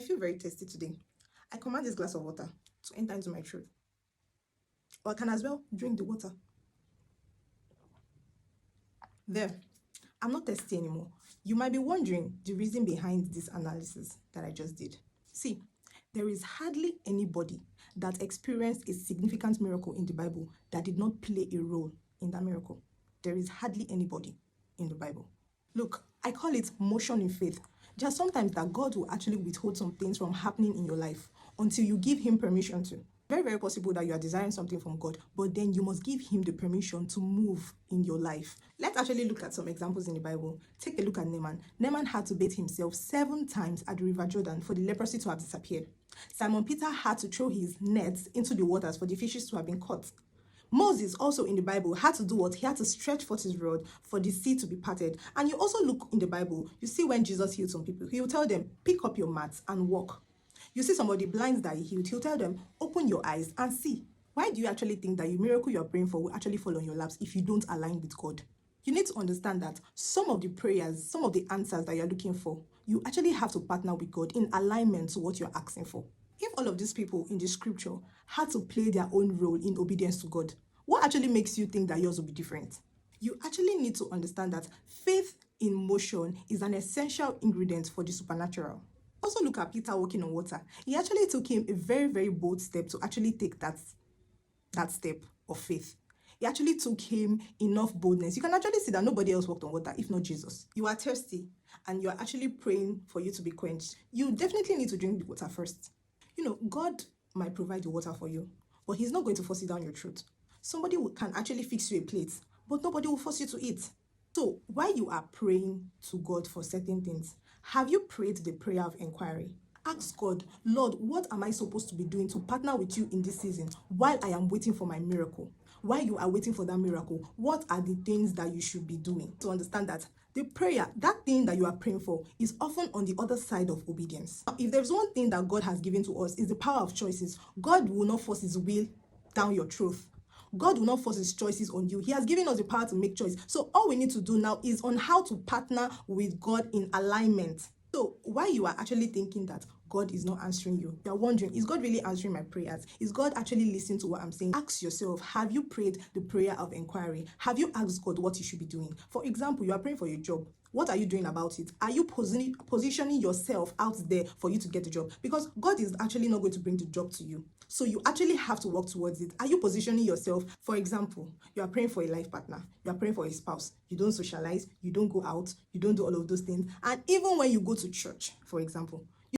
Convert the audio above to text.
feel very thirsty today. I command this glass of water to enter into my throat. Or I can as well drink the water. There, I'm not thirsty anymore. You might be wondering the reason behind this analysis that I just did. See, there is hardly anybody that experienced a significant miracle in the Bible that did not play a role in that miracle. There is hardly anybody in the Bible. Look, I call it motion in faith. There are sometimes that God will actually withhold some things from happening in your life until you give him permission to. Very, very possible that you are desiring something from God, but then you must give him the permission to move in your life. Let's actually look at some examples in the Bible. Take a look at Naaman. Naaman had to bathe himself 7 times at the River Jordan for the leprosy to have disappeared. Simon Peter had to throw his nets into the waters for the fishes to have been caught. Moses also in the Bible had to do what? He had to stretch forth his rod for the sea to be parted. And you also look in the Bible, you see when Jesus healed some people, he will tell them, pick up your mats and walk. You see some of the blinds that he healed, he'll tell them, open your eyes and see. Why do you actually think that your miracle you're praying for will actually fall on your laps if you don't align with God? You need to understand that some of the prayers, some of the answers that you're looking for, you actually have to partner with God in alignment to what you're asking for. If all of these people in the scripture had to play their own role in obedience to God, what actually makes you think that yours will be different? You actually need to understand that faith in motion is an essential ingredient for the supernatural. Also look at Peter walking on water. He actually took him a very, very bold step to actually take that step of faith. It actually took him enough boldness. You can actually see that nobody else walked on water if not Jesus. You are thirsty and you are actually praying for you to be quenched. You definitely need to drink the water first. You know, God might provide the water for you, but he's not going to force it down your throat. Somebody can actually fix you a plate, but nobody will force you to eat. So while you are praying to God for certain things, have you prayed the prayer of inquiry? Ask God, Lord, what am I supposed to be doing to partner with you in this season while I am waiting for my miracle? While you are waiting for that miracle, what are the things that you should be doing? To understand that the prayer, that thing that you are praying for, is often on the other side of obedience. If there's one thing that God has given to us, is the power of choices. God will not force his will down your throat. God will not force his choices on you. He has given us the power to make choice. So all we need to do now is on how to partner with God in alignment. So while you are actually thinking that God is not answering you, you're wondering, is God really answering my prayers? Is God actually listening to what I'm saying? Ask yourself, have you prayed the prayer of inquiry? Have you asked God what you should be doing? For example, you are praying for your job. What are you doing about it? Are you positioning yourself out there for you to get the job? Because God is actually not going to bring the job to you. So you actually have to work towards it. Are you positioning yourself? For example, you are praying for a life partner. You are praying for a spouse. You don't socialize. You don't go out. You don't do all of those things. And even when you go to church, for example,